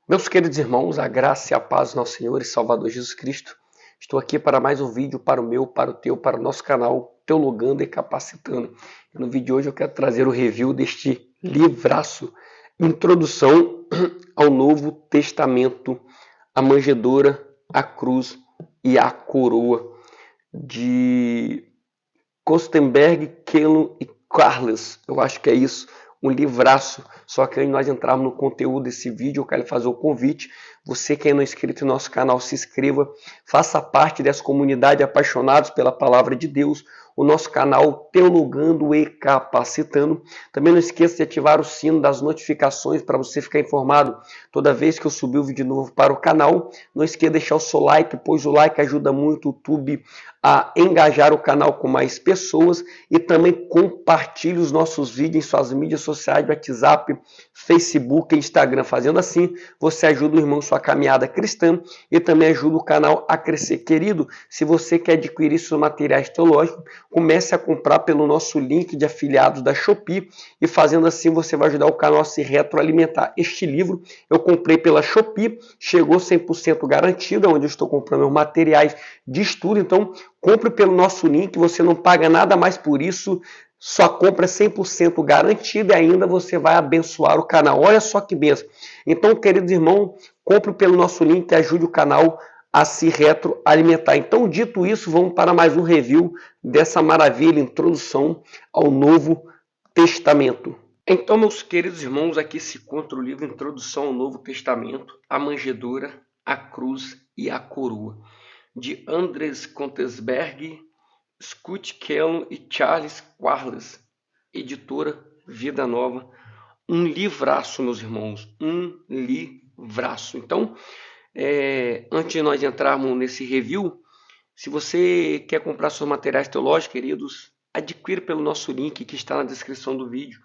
Meus queridos irmãos, a graça e a paz do nosso Senhor e Salvador Jesus Cristo. Estou aqui para mais um vídeo para o meu, para o teu, para o nosso canal Teologando e Capacitando. E no vídeo de hoje eu quero trazer o review deste livraço, Introdução ao Novo Testamento, a manjedoura, a cruz e a coroa, de Kostenberg, Kellum e Carles. Eu acho que é isso. Um livraço. Só que antes de nós entrarmos no conteúdo desse vídeo, eu quero fazer o convite. Você que ainda não é inscrito no nosso canal, se inscreva. Faça parte dessa comunidade de apaixonados pela palavra de Deus. O nosso canal Teologando e Capacitando. Também não esqueça de ativar o sino das notificações para você ficar informado toda vez que eu subir o vídeo novo para o canal. Não esqueça de deixar o seu like, pois o like ajuda muito o YouTube a engajar o canal com mais pessoas, e também compartilhe os nossos vídeos em suas mídias sociais, WhatsApp, Facebook e Instagram. Fazendo assim, você ajuda o irmão em sua caminhada cristã e também ajuda o canal a crescer. Querido, se você quer adquirir seus materiais teológicos, comece a comprar pelo nosso link de afiliados da Shopee, e fazendo assim você vai ajudar o canal a se retroalimentar. Este livro eu comprei pela Shopee, chegou 100% garantido, onde eu estou comprando meus materiais de estudo. Então compre pelo nosso link, você não paga nada mais por isso, sua compra é 100% garantida e ainda você vai abençoar o canal. Olha só que benção. Então, queridos irmãos, compre pelo nosso link e ajude o canal a se retroalimentar. Então, dito isso, vamos para mais um review dessa maravilha, introdução ao Novo Testamento. Então, meus queridos irmãos, aqui se encontra o livro Introdução ao Novo Testamento, a manjedoura, a cruz e a coroa, de Andres Kontesberg, Scott Kellum e Charles Quarles, editora Vida Nova. Um livraço, meus irmãos, um livraço. Então, antes de nós entrarmos nesse review, se você quer comprar seus materiais teológicos, queridos, adquira pelo nosso link que está na descrição do vídeo.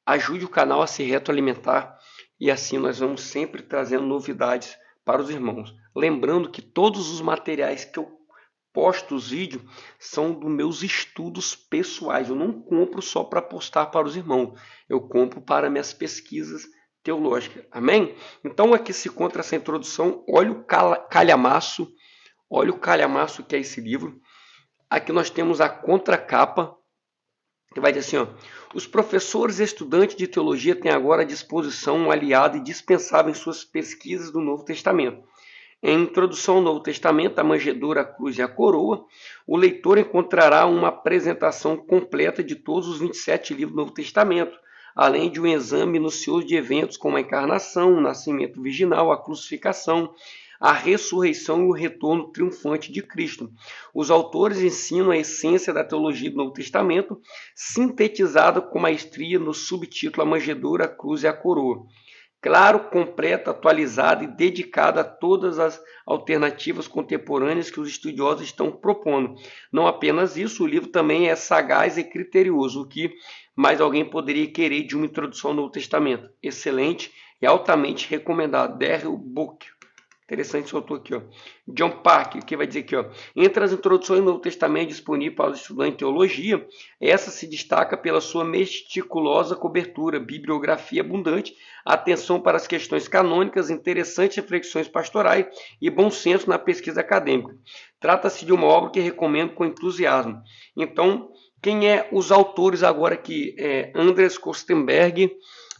Ajude o canal a se retroalimentar e assim nós vamos sempre trazendo novidades para os irmãos. Lembrando que todos os materiais que eu posto os vídeos são dos meus estudos pessoais. Eu não compro só para postar para os irmãos. Eu compro para minhas pesquisas teológicas. Amém? Então aqui se encontra essa introdução. Olha o calhamaço. Olha o calhamaço que é esse livro. Aqui nós temos a contracapa, que vai dizer assim, ó: os professores e estudantes de teologia têm agora à disposição um aliado indispensável em suas pesquisas do Novo Testamento. Em Introdução ao Novo Testamento, a manjedoura, a cruz e a coroa, o leitor encontrará uma apresentação completa de todos os 27 livros do Novo Testamento, além de um exame minucioso de eventos como a encarnação, o nascimento virginal, a crucificação, a ressurreição e o retorno triunfante de Cristo. Os autores ensinam a essência da teologia do Novo Testamento, sintetizada com maestria no subtítulo A Manjedoura, a Cruz e a Coroa. Claro, completa, atualizada e dedicada a todas as alternativas contemporâneas que os estudiosos estão propondo. Não apenas isso, o livro também é sagaz e criterioso, o que mais alguém poderia querer de uma introdução ao Novo Testamento. Excelente e altamente recomendado. Daryl Book. Interessante esse autor aqui, ó. John Parker, que vai dizer aqui, ó: entre as introduções do Novo Testamento disponíveis para os estudantes de teologia, essa se destaca pela sua meticulosa cobertura, bibliografia abundante, atenção para as questões canônicas, interessantes reflexões pastorais e bom senso na pesquisa acadêmica. Trata-se de uma obra que recomendo com entusiasmo. Então, quem é os autores agora aqui? Andres Kostenberg,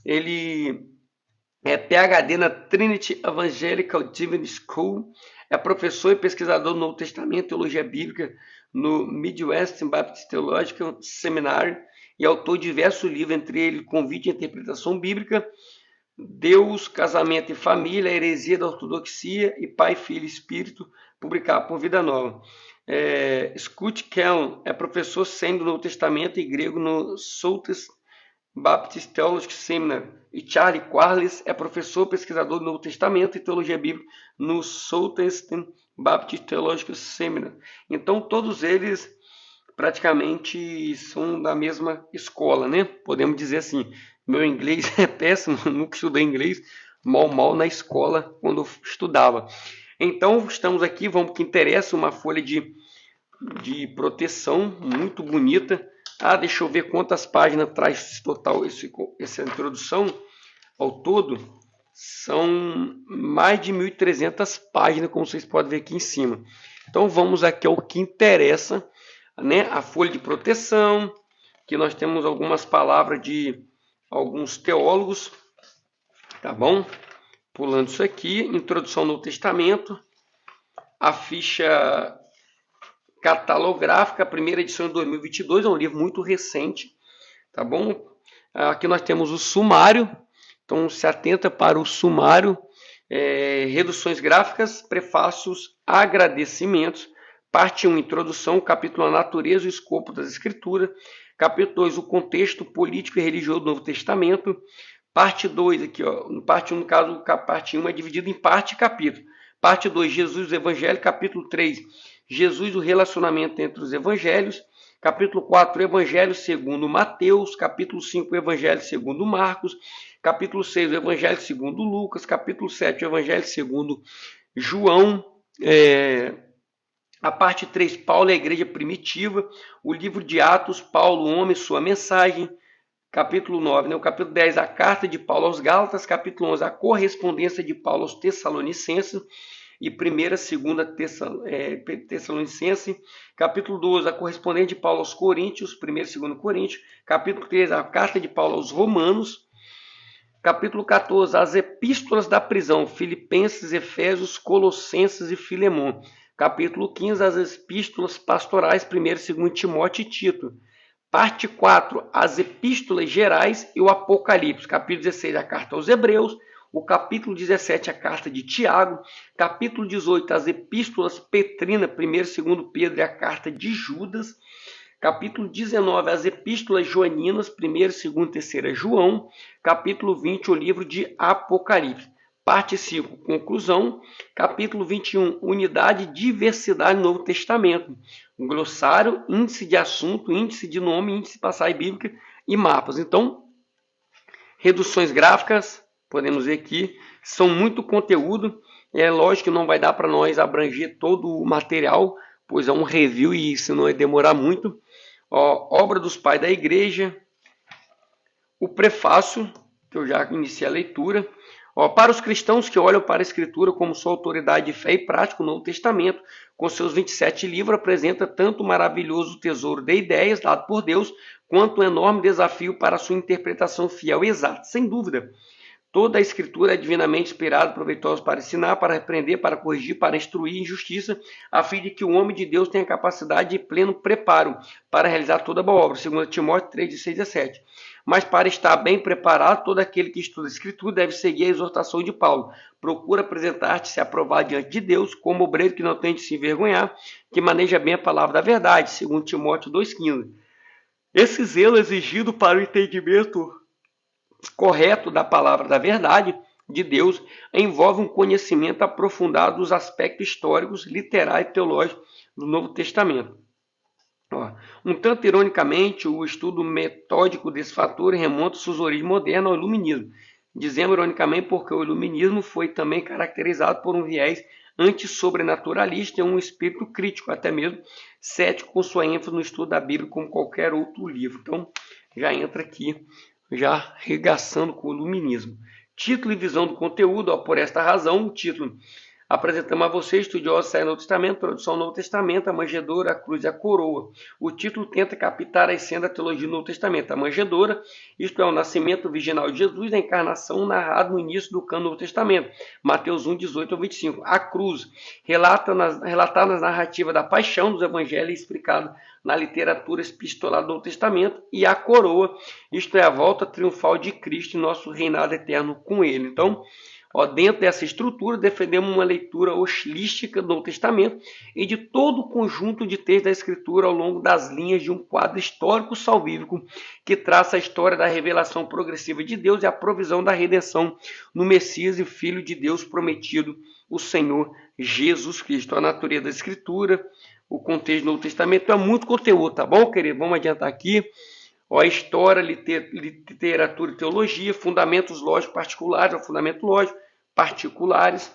ele é PhD na Trinity Evangelical Divinity School, é professor e pesquisador do Novo Testamento e Teologia Bíblica no Midwestern Baptist Theological Seminary e autor de diversos livros, entre eles Convite à Interpretação Bíblica, Deus, Casamento e Família, Heresia da Ortodoxia e Pai, Filho e Espírito, publicado por Vida Nova. Scott Kellum é professor sênior do Novo Testamento e grego no Southeastern Baptist Theological Seminary, e Charles Quarles é professor pesquisador do Novo Testamento e Teologia Bíblica no Southeastern Baptist Theological Seminary. Então, todos eles praticamente são da mesma escola, né? Podemos dizer assim. Meu inglês é péssimo, nunca estudei inglês, mal na escola quando eu estudava. Então, estamos aqui, vamos que interessa, uma folha de proteção muito bonita. Deixa eu ver quantas páginas traz total essa introdução ao todo. São mais de 1.300 páginas, como vocês podem ver aqui em cima. Então vamos aqui ao que interessa, né? A folha de proteção, que nós temos algumas palavras de alguns teólogos, tá bom? Pulando isso aqui, introdução ao Novo Testamento, a ficha catalográfica, a primeira edição de 2022, é um livro muito recente, tá bom? Aqui nós temos o sumário, então se atenta para o sumário, reduções gráficas, prefácios, agradecimentos, parte 1, introdução, capítulo a natureza e o escopo das escrituras, capítulo 2, o contexto político e religioso do Novo Testamento, parte 2, aqui, ó, parte 1, no caso, a parte 1 é dividida em parte e capítulo. Parte 2, Jesus, o Evangelho. Capítulo 3, Jesus, o relacionamento entre os evangelhos. Capítulo 4, o Evangelho segundo Mateus. Capítulo 5, o Evangelho segundo Marcos. Capítulo 6, o Evangelho segundo Lucas. Capítulo 7, o Evangelho segundo João. A parte 3, Paulo e a igreja primitiva. O livro de Atos, Paulo, o homem, sua mensagem. Capítulo 9, né? O capítulo 10, a carta de Paulo aos Gálatas. Capítulo 11, a correspondência de Paulo aos Tessalonicenses. E 1ª, 2ª Tessalonicenses. Capítulo 12, a correspondência de Paulo aos Coríntios. 1º e 2º Coríntios. Capítulo 13, a carta de Paulo aos Romanos. Capítulo 14, as epístolas da prisão. Filipenses, Efésios, Colossenses e Filemão. Capítulo 15, as epístolas pastorais. 1º e 2º Timóteo e Tito. Parte 4, as epístolas gerais e o Apocalipse. Capítulo 16, a carta aos Hebreus. O capítulo 17, a carta de Tiago. Capítulo 18, as epístolas Petrina, 1º e 2º Pedro e a carta de Judas. Capítulo 19, as epístolas joaninas, 1º, 2º e 3ª João. Capítulo 20, o livro de Apocalipse. Parte 5, conclusão. Capítulo 21, unidade e diversidade no Novo Testamento. Um glossário, índice de assunto, índice de nome, índice de passagem bíblica e mapas. Então, reduções gráficas, podemos ver aqui, são muito conteúdo. É lógico que não vai dar para nós abranger todo o material, pois é um review e senão vai demorar muito. Obra dos pais da igreja. O prefácio, que eu já iniciei a leitura. Para os cristãos que olham para a Escritura como sua autoridade de fé e prática, o Novo Testamento, com seus 27 livros, apresenta tanto o maravilhoso tesouro de ideias dado por Deus, quanto um enorme desafio para a sua interpretação fiel e exata. Sem dúvida, toda a Escritura é divinamente inspirada, proveitosa para ensinar, para repreender, para corrigir, para instruir em justiça, a fim de que o homem de Deus tenha capacidade de pleno preparo para realizar toda a boa obra. 2 Timóteo 3, de 6 a 7. Mas para estar bem preparado, todo aquele que estuda a Escritura deve seguir a exortação de Paulo. Procura apresentar-te-se aprovado diante de Deus, como obreiro que não tem de se envergonhar, que maneja bem a palavra da verdade. 2 Timóteo 2,15. Esse zelo exigido para o entendimento correto da palavra da verdade de Deus envolve um conhecimento aprofundado dos aspectos históricos, literários e teológicos do Novo Testamento. Um tanto ironicamente, o estudo metódico desse fator remonta suas origens modernas ao iluminismo. Dizemos ironicamente porque o iluminismo foi também caracterizado por um viés antissobrenaturalista e um espírito crítico, até mesmo cético, com sua ênfase no estudo da Bíblia como qualquer outro livro. Então, já entra aqui, já arregaçando com o iluminismo. Título e visão do conteúdo. Por esta razão, o título: apresentamos a você, estudiosos do Novo Testamento, introdução ao Novo Testamento, a manjedoura, a cruz e a coroa. O título tenta captar a essência da teologia do Novo Testamento. A manjedoura, isto é, o nascimento virginal de Jesus, a encarnação narrado no início do cânone do Novo Testamento. Mateus 1, 18 a 25. A cruz, relatada nas narrativas da paixão dos evangelhos e explicada na literatura epistolar do Novo Testamento. E a coroa, isto é, a volta triunfal de Cristo e nosso reinado eterno com ele. Então, dentro dessa estrutura, defendemos uma leitura holística do Novo Testamento e de todo o conjunto de textos da Escritura ao longo das linhas de um quadro histórico salvífico que traça a história da revelação progressiva de Deus e a provisão da redenção no Messias e Filho de Deus prometido, o Senhor Jesus Cristo. A natureza da Escritura, o contexto do Novo Testamento, é muito conteúdo, tá bom, querido? Vamos adiantar aqui. A história, literatura e teologia, fundamentos lógicos particulares, fundamento lógico, particulares.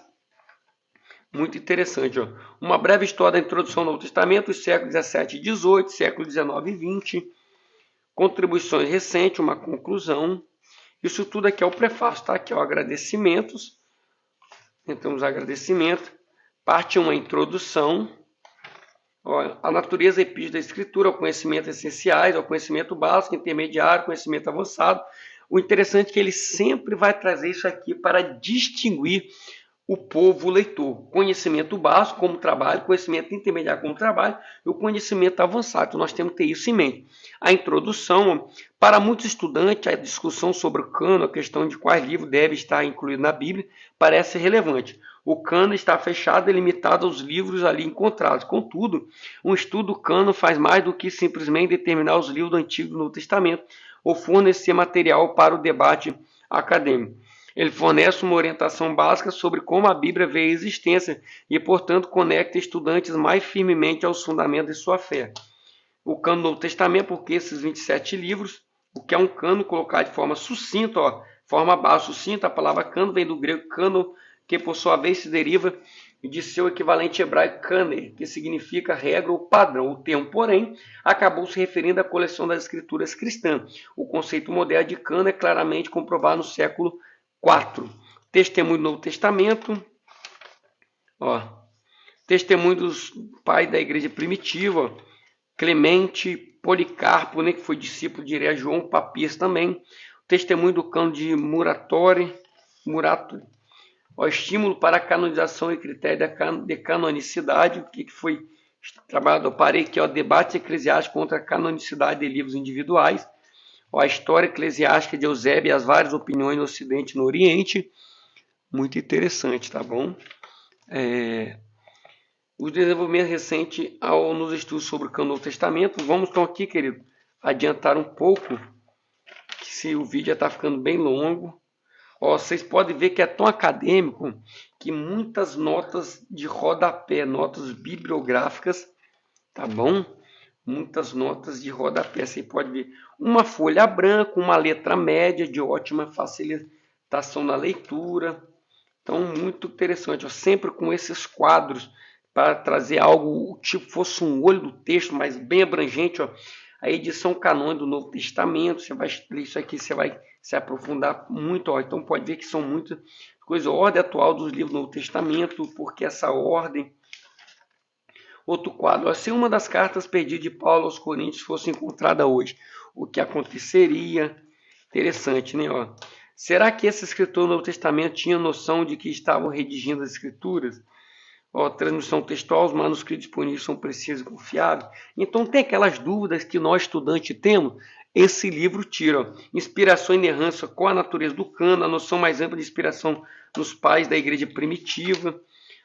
Muito interessante. Uma breve história da introdução ao Novo Testamento, os séculos 17 e 18, século 19 e 20. Contribuições recentes, uma conclusão. Isso tudo aqui é o prefácio, tá? Aqui é o agradecimentos. Entramos agradecimento. Parte 1, a introdução. Ó, a natureza epístola da escritura, o conhecimento essenciais, o conhecimento básico, intermediário, conhecimento avançado. O interessante é que ele sempre vai trazer isso aqui para distinguir o povo leitor. Conhecimento básico como trabalho, conhecimento intermediário como trabalho e o conhecimento avançado. Então nós temos que ter isso em mente. A introdução, para muitos estudantes, a discussão sobre o cânon, a questão de quais livros deve estar incluído na Bíblia, parece relevante. O cânon está fechado e limitado aos livros ali encontrados. Contudo, um estudo cânon faz mais do que simplesmente determinar os livros do Antigo e do Novo Testamento ou fornecer material para o debate acadêmico. Ele fornece uma orientação básica sobre como a Bíblia vê a existência e, portanto, conecta estudantes mais firmemente aos fundamentos de sua fé. O cânon do Novo Testamento, porque esses 27 livros, o que é um cânon colocado de forma sucinta, ó, forma básica, sucinta, a palavra cânon vem do grego cânon, que por sua vez se deriva de seu equivalente hebraico câner, que significa regra ou padrão. O termo, porém, acabou se referindo à coleção das escrituras cristãs. O conceito moderno de cânon é claramente comprovado no século 4. Testemunho do Novo Testamento. Ó, testemunho dos pais da igreja primitiva. Ó, Clemente, Policarpo, né, que foi discípulo de Ireia, João, Papias também. Testemunho do cânon de Muratori. Ó, estímulo para a canonização e critério de canonicidade. O que foi trabalhado? Eu parei aqui, ó, debate eclesiástico contra a canonicidade de livros individuais. A história eclesiástica de Eusébio e as várias opiniões no Ocidente e no Oriente. Muito interessante, tá bom? O desenvolvimento recente nos estudos sobre o Cânon do Novo Testamento. Vamos então aqui, querido, adiantar um pouco, que se o vídeo já está ficando bem longo. Ó, vocês podem ver que é tão acadêmico que muitas notas de rodapé, notas bibliográficas, tá bom? Muitas notas de rodapé. Você pode ver uma folha branca, uma letra média de ótima facilitação na leitura. Então, muito interessante. Ó, sempre com esses quadros para trazer algo, tipo fosse um olho do texto, mas bem abrangente. Ó. A edição canônica do Novo Testamento. Você vai ler isso aqui, você vai se aprofundar muito. Ó. Então, pode ver que são muitas coisas. A ordem atual dos livros do Novo Testamento, porque essa ordem. Outro quadro, se uma das cartas perdidas de Paulo aos Coríntios fosse encontrada hoje, o que aconteceria? Interessante, né? Ó. Será que esse escritor do Novo Testamento tinha noção de que estavam redigindo as escrituras? Ó, transmissão textual, os manuscritos disponíveis são precisos e confiáveis. Então tem aquelas dúvidas que nós estudantes temos, esse livro tira. Ó. Inspiração e inerrância, qual a natureza do cânon, a noção mais ampla de inspiração nos pais da igreja primitiva.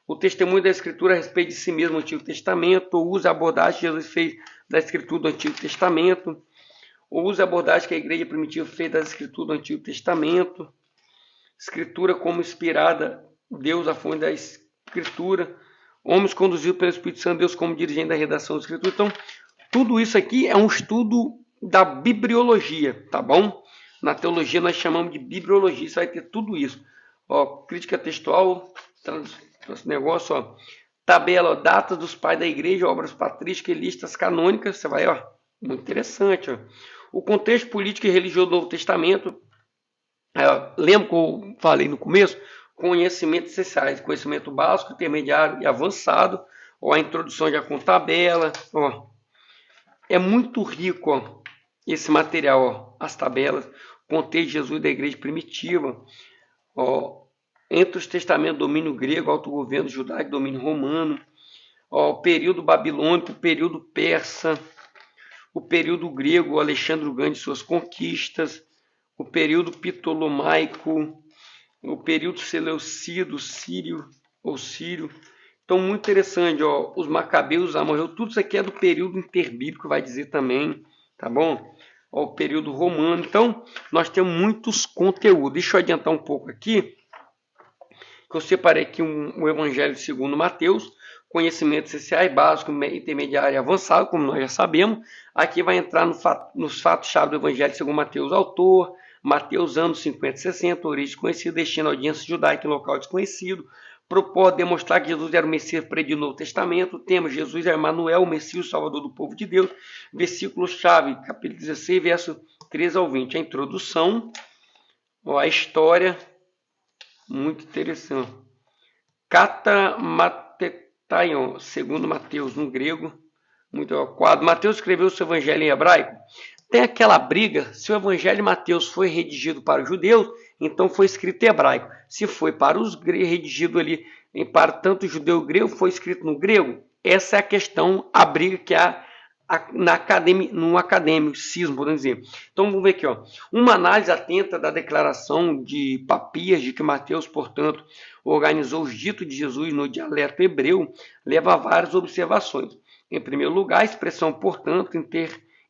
O testemunho da Escritura a respeito de si mesmo no Antigo Testamento, ou usa a abordagem que Jesus fez da Escritura do Antigo Testamento, ou usa a abordagem que a igreja primitiva fez das Escrituras do Antigo Testamento, Escritura como inspirada, Deus a fonte da Escritura, homens conduzidos pelo Espírito Santo, Deus como dirigente da redação da Escritura. Então, tudo isso aqui é um estudo da bibliologia, tá bom? Na teologia nós chamamos de bibliologia, isso vai ter tudo isso. Ó, crítica textual, esse negócio, ó, tabela, ó, datas dos pais da igreja, obras patrísticas e listas canônicas, você vai, ó, muito interessante, ó. O contexto político e religioso do Novo Testamento, lembra que eu falei no começo? Conhecimentos essenciais, conhecimento básico, intermediário e avançado, ó, a introdução já com tabela, ó. É muito rico, ó, esse material, ó, as tabelas, contexto de Jesus da igreja primitiva, ó, entre os testamentos, domínio grego, autogoverno judaico, domínio romano, ó, o período babilônico, o período persa, o período grego, Alexandre o Grande e suas conquistas, o período ptolomaico, o período seleucida, sírio ou sírio. Então, muito interessante, ó, os macabeus, os amorreus, tudo isso aqui é do período interbíblico, vai dizer também, tá bom? Ó, o período romano. Então, nós temos muitos conteúdos. Deixa eu adiantar um pouco aqui, que eu separei aqui o Evangelho segundo Mateus, conhecimentos essenciais, básicos, intermediário e avançado, como nós já sabemos. Aqui vai entrar nos fatos-chave do Evangelho segundo Mateus, autor, Mateus, anos 50 e 60, origem desconhecida, destino, audiência judaica em local desconhecido, propôs demonstrar que Jesus era o Messias predito no Novo Testamento, tema Jesus é Emanuel, o Messias, o Salvador do povo de Deus, versículo-chave, capítulo 16, verso 13 ao 20, a introdução, Ó, a história, muito interessante. Katamataion, segundo Mateus, no grego. Muito quadro. Mateus escreveu o seu evangelho em hebraico. Tem aquela briga, se o evangelho de Mateus foi redigido para os judeus, então foi escrito em hebraico. Se foi para os redigido ali para tanto judeu e grego, foi escrito no grego. Essa é a questão, a briga que há no academicismo, podemos dizer. Então vamos ver aqui, ó. Uma análise atenta da declaração de Papias de que Mateus, portanto, organizou os ditos de Jesus no dialeto hebreu, leva a várias observações. Em primeiro lugar, a expressão, portanto,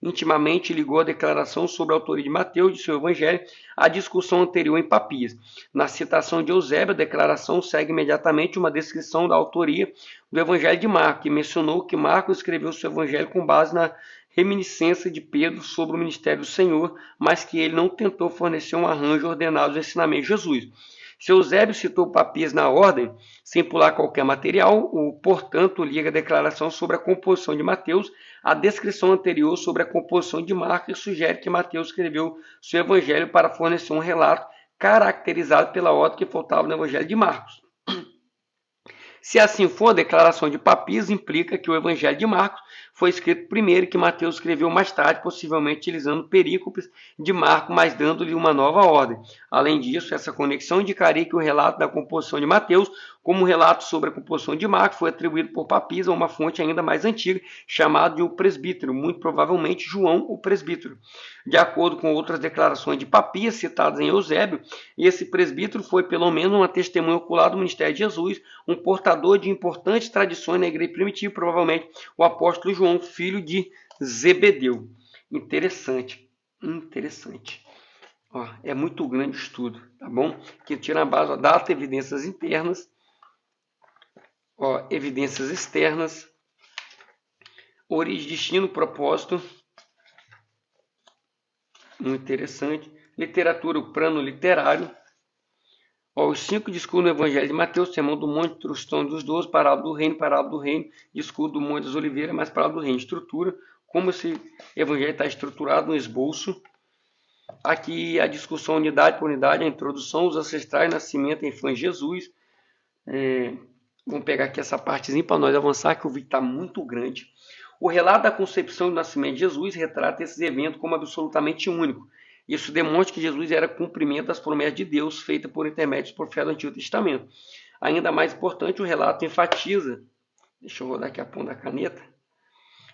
intimamente ligou a declaração sobre a autoria de Mateus de seu evangelho à discussão anterior em Papias. Na citação de Eusébio, a declaração segue imediatamente uma descrição da autoria do evangelho de Marcos, que mencionou que Marcos escreveu seu evangelho com base na reminiscência de Pedro sobre o ministério do Senhor, mas que ele não tentou fornecer um arranjo ordenado dos ensinamentos de Jesus. Se Eusébio citou Papias na ordem, sem pular qualquer material, portanto, liga a declaração sobre a composição de Mateus à descrição anterior sobre a composição de Marcos e sugere que Mateus escreveu seu evangelho para fornecer um relato caracterizado pela ordem que faltava no evangelho de Marcos. Se assim for, a declaração de Papias implica que o evangelho de Marcos foi escrito primeiro e que Mateus escreveu mais tarde, possivelmente utilizando perícopes de Marcos, mas dando-lhe uma nova ordem. Além disso, essa conexão indicaria que o relato da composição de Mateus, como um relato sobre a composição de Marcos, foi atribuído por Papias a uma fonte ainda mais antiga, chamada de o presbítero, muito provavelmente João o presbítero. De acordo com outras declarações de Papias citadas em Eusébio, esse presbítero foi pelo menos uma testemunha ocular do ministério de Jesus, um portador de importantes tradições na igreja primitiva, provavelmente o apóstolo João, filho de Zebedeu. Interessante. Ó, é muito grande o estudo, tá bom? Que tira a base, ó, data, evidências internas, ó, evidências externas, origem, destino, propósito. Muito interessante. Literatura, o plano literário. Ó, os 5 discursos do Evangelho de Mateus, Sermão do Monte, Instrução dos 12, Parábola do Reino, Discurso do Monte das Oliveiras, mais Parábola do Reino. Estrutura, como esse Evangelho está estruturado no esboço. Aqui a discussão unidade por unidade, a introdução, os ancestrais, nascimento, infância de Jesus. Vamos pegar aqui essa partezinha para nós avançar, que o vídeo está muito grande. O relato da concepção e do nascimento de Jesus retrata esses eventos como absolutamente único. Isso demonstra que Jesus era cumprimento das promessas de Deus feitas por intermédio dos profetas do Antigo Testamento. Ainda mais importante, o relato enfatiza, deixa eu rodar aqui a ponta da caneta,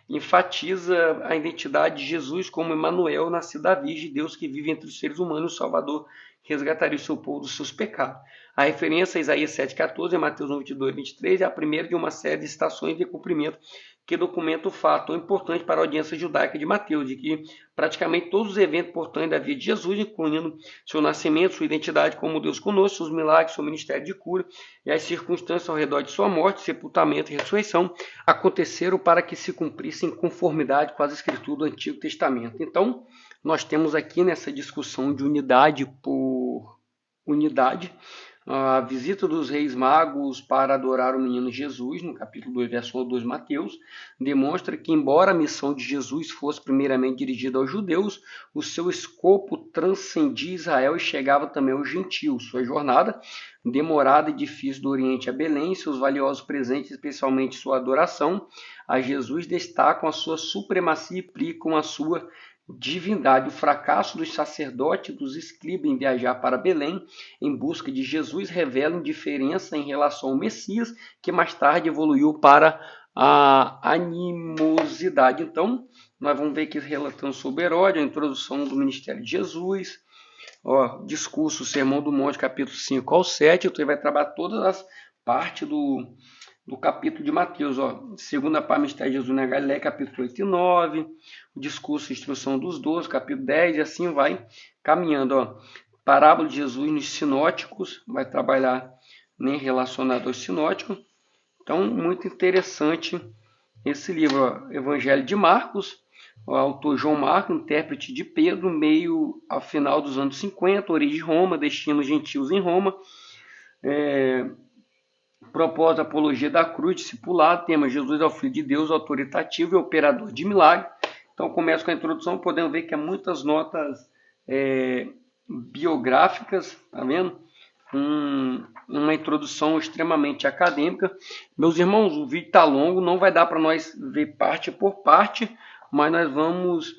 enfatiza a identidade de Jesus como Emanuel, nascido da Virgem, Deus que vive entre os seres humanos, o Salvador, que resgataria o seu povo dos seus pecados. A referência a Isaías 7,14 e Mateus 22, 23 é a primeira de uma série de citações de cumprimento que documenta o fato tão importante para a audiência judaica de Mateus, de que praticamente todos os eventos importantes da vida de Jesus, incluindo seu nascimento, sua identidade como Deus conosco, seus milagres, seu ministério de cura e as circunstâncias ao redor de sua morte, sepultamento e ressurreição, aconteceram para que se cumprissem em conformidade com as escrituras do Antigo Testamento. Então, nós temos aqui nessa discussão de unidade por unidade, a visita dos reis magos para adorar o menino Jesus, no capítulo 2, verso 2 de Mateus, demonstra que, embora a missão de Jesus fosse primeiramente dirigida aos judeus, o seu escopo transcendia Israel e chegava também aos gentios. Sua jornada, demorada e difícil do Oriente a Belém, seus valiosos presentes, especialmente sua adoração a Jesus, destacam a sua supremacia e implicam a sua divindade. O fracasso dos sacerdotes e dos escribas em viajar para Belém em busca de Jesus revela indiferença em relação ao Messias, que mais tarde evoluiu para a animosidade. Então, nós vamos ver aqui relatando sobre Herodes, a introdução do ministério de Jesus, ó, discurso, Sermão do Monte, capítulo 5 ao 7. Então, ele vai trabalhar todas as partes do capítulo de Mateus, ó, segunda parte, ministério de Jesus na Galileia, capítulo 8 e 9, o discurso, instrução dos 12, capítulo 10, e assim vai caminhando, ó. Parábola de Jesus nos sinóticos, vai trabalhar nem relacionado aos sinóticos. Então, muito interessante esse livro, ó. Evangelho de Marcos, o autor João Marcos, intérprete de Pedro, meio ao final dos anos 50, origem de Roma, destino gentios em Roma, propôs a apologia da cruz, discipulado, tema Jesus é o Filho de Deus, autoritativo e operador de milagre. Então, começo com a introdução, podemos ver que há muitas notas biográficas, tá vendo? Uma introdução extremamente acadêmica. Meus irmãos, o vídeo está longo, não vai dar para nós ver parte por parte, mas nós vamos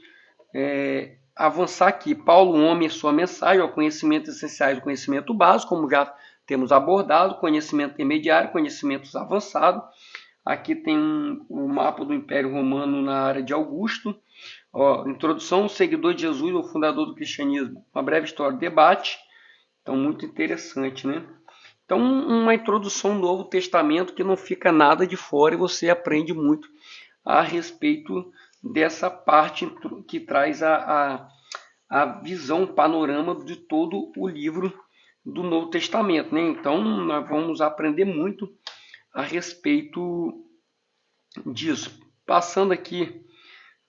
avançar aqui. Paulo, um homem, e sua mensagem, ao conhecimento essenciais do conhecimento básico, como já temos abordado, conhecimento intermediário, conhecimentos avançados. Aqui tem o mapa do Império Romano na área de Augusto. Introdução, seguidor de Jesus, o fundador do cristianismo. Uma breve história, debate. Então, muito interessante, né? Então, uma introdução do Novo Testamento que não fica nada de fora e você aprende muito a respeito dessa parte que traz a visão, o panorama de todo o livro do Novo Testamento, né? Então, nós vamos aprender muito a respeito disso. Passando aqui,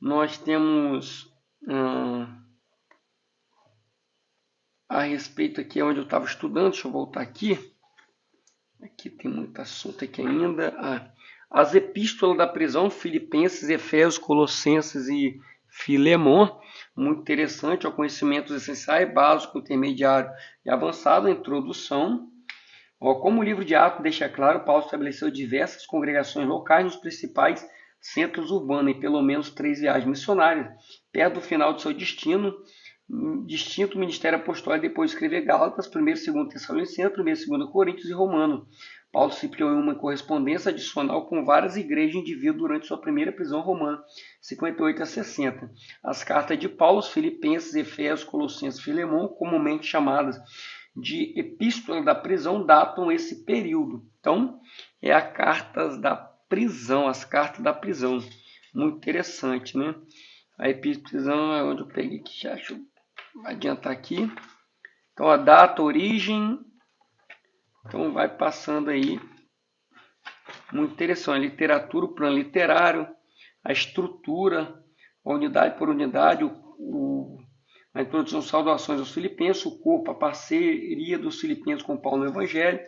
nós temos a respeito aqui onde eu estava estudando, deixa eu voltar aqui. Aqui tem muito assunto aqui ainda. As epístolas da prisão, Filipenses, Efésios, Colossenses e Filemon. Muito interessante, conhecimentos essenciais, básico, intermediário e avançado, introdução. Como o livro de Atos deixa claro, Paulo estabeleceu diversas congregações locais nos principais centros urbanos e pelo menos 3 viagens missionárias. Perto do final do seu distinto ministério apostólico, depois de escrever Gálatas, 1 e 2 Tessalonicenses, 1 e 2 Coríntios e Romano. Paulo se criou em uma correspondência adicional com várias igrejas indivíduos durante sua primeira prisão romana, 58 a 60. As cartas de Paulo, Filipenses, Efésios, Colossenses e Filemon, comumente chamadas de epístola da prisão, datam esse período. Então, é as cartas da prisão, Muito interessante, né? A epístola da prisão é onde eu peguei aqui, já deixa eu adiantar aqui. Então, a data, a origem. Então, vai passando aí. Muito interessante. A literatura, o plano literário, a estrutura, a unidade por unidade, a introdução, saudações aos filipenses, o corpo, a parceria dos filipenses com Paulo no Evangelho,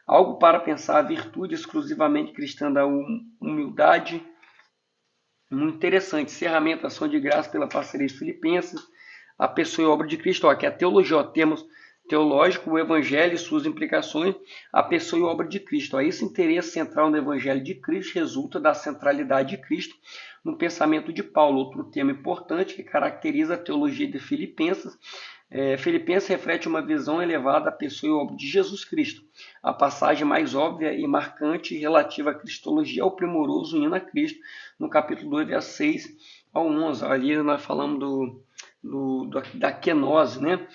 algo para pensar, a virtude exclusivamente cristã da humildade. Muito interessante. Encerramento, ação de graça pela parceria dos filipenses, a pessoa e obra de Cristo. Aqui a teologia, temos teológico, o Evangelho e suas implicações, a pessoa e obra de Cristo. Esse interesse central no Evangelho de Cristo resulta da centralidade de Cristo no pensamento de Paulo. Outro tema importante que caracteriza a teologia de Filipenses. Filipenses reflete uma visão elevada da pessoa e obra de Jesus Cristo. A passagem mais óbvia e marcante relativa à cristologia é o primoroso hino a Cristo, no capítulo 2, versos 6 ao 11. Ali nós falamos da quenose, né?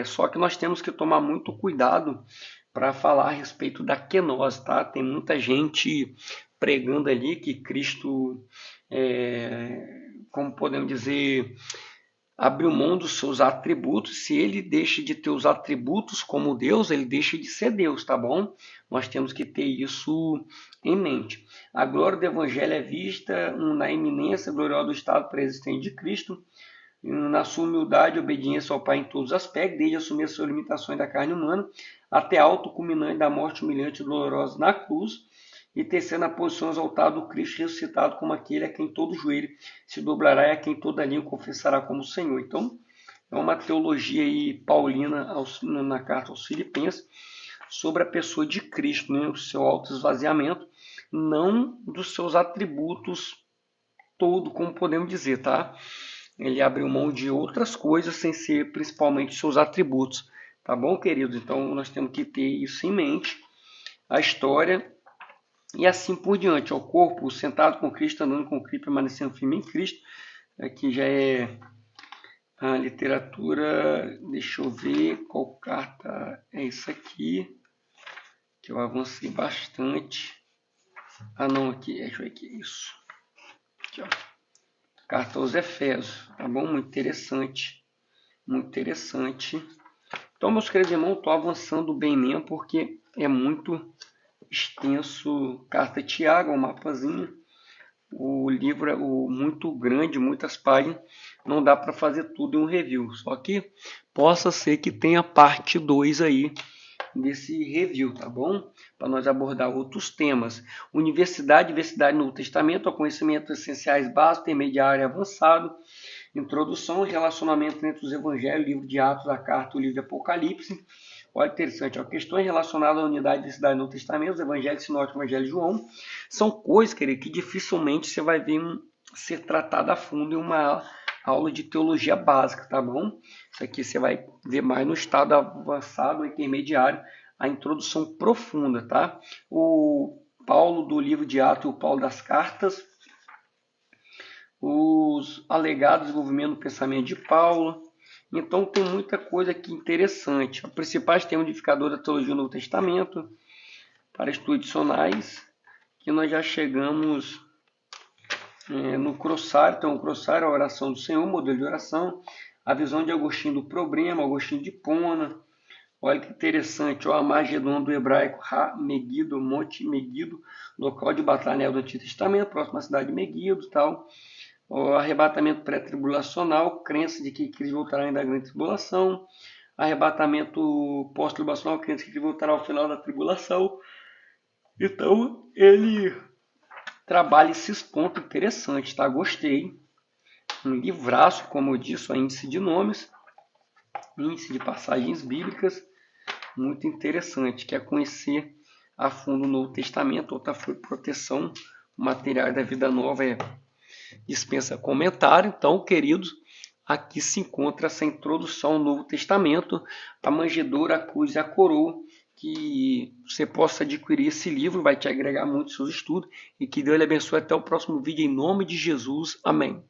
Só que nós temos que tomar muito cuidado para falar a respeito da quenose, tá? Tem muita gente pregando ali que Cristo, como podemos dizer, abriu mão dos seus atributos. Se ele deixa de ter os atributos como Deus, ele deixa de ser Deus, tá bom? Nós temos que ter isso em mente. A glória do Evangelho é vista na iminência gloriosa do estado pré-existente de Cristo, na sua humildade e obediência ao Pai em todos os aspectos, desde assumir as suas limitações da carne humana, até a autoculminante da morte humilhante e dolorosa na cruz, e terceiro, na posição exaltada do Cristo ressuscitado como aquele a quem todo joelho se doblará e a quem toda língua confessará como Senhor. Então, é uma teologia aí paulina na carta aos Filipenses sobre a pessoa de Cristo, né? O seu autoesvaziamento, não dos seus atributos todo, como podemos dizer, tá? Ele abriu mão de outras coisas sem ser principalmente seus atributos. Tá bom, queridos? Então, nós temos que ter isso em mente. A história e assim por diante. O corpo sentado com Cristo, andando com Cristo, permanecendo firme em Cristo. Aqui já é a literatura. Deixa eu ver qual carta é isso aqui. Que eu avancei bastante. Não, aqui. Deixa eu ver aqui. Isso. Aqui, ó. Carta aos Efésios, tá bom? Muito interessante. Muito interessante. Então, meus queridos irmãos, estou avançando bem mesmo, porque é muito extenso. Carta de Tiago, um mapazinho. O livro é muito grande, muitas páginas. Não dá para fazer tudo em um review. Só que possa ser que tenha parte 2 aí desse review, tá bom? Para nós abordar outros temas. Diversidade no Novo Testamento, conhecimentos essenciais básicos, intermediário e avançado. Introdução e relacionamento entre os evangelhos, livro de Atos, a carta, o livro de Apocalipse. Olha, interessante, ó, questões relacionadas à unidade de cidade no Testamento, os evangelhos sinóticos, evangelho de João, são coisas, querido, que dificilmente você vai ver ser tratado a fundo em uma aula de teologia básica, tá bom? Isso aqui você vai ver mais no estado avançado, intermediário, a introdução profunda, tá? O Paulo do livro de Atos e o Paulo das cartas, os alegados desenvolvimento do pensamento de Paulo. Então tem muita coisa aqui interessante. Os principais temas unificadores da teologia do Novo Testamento, para estudos adicionais, que nós já chegamos no crossário. Então, o crossário, a oração do Senhor, modelo de oração, a visão de Agostinho do problema, Agostinho de Hipona. Olha que interessante, o Armagedon do hebraico, Megiddo, Monte Megiddo, local de batalha do Antigo Testamento, próxima à cidade de Megiddo e tal. O arrebatamento pré-tribulacional, crença de que Cristo voltará ainda da grande tribulação. Arrebatamento pós-tribulacional, crença de que Cristo voltará ao final da tribulação. Então, ele trabalha esses pontos interessantes, tá? Gostei. Um livraço, como eu disse, o índice de nomes, índice de passagens bíblicas, muito interessante. Quer conhecer a fundo o Novo Testamento, outra foi proteção, o material da Vida Nova dispensa comentário. Então, queridos, aqui se encontra essa introdução ao Novo Testamento, a manjedoura, a cruz e a coroa, que você possa adquirir esse livro, vai te agregar muito aos seus estudos, e que Deus lhe abençoe até o próximo vídeo, em nome de Jesus. Amém.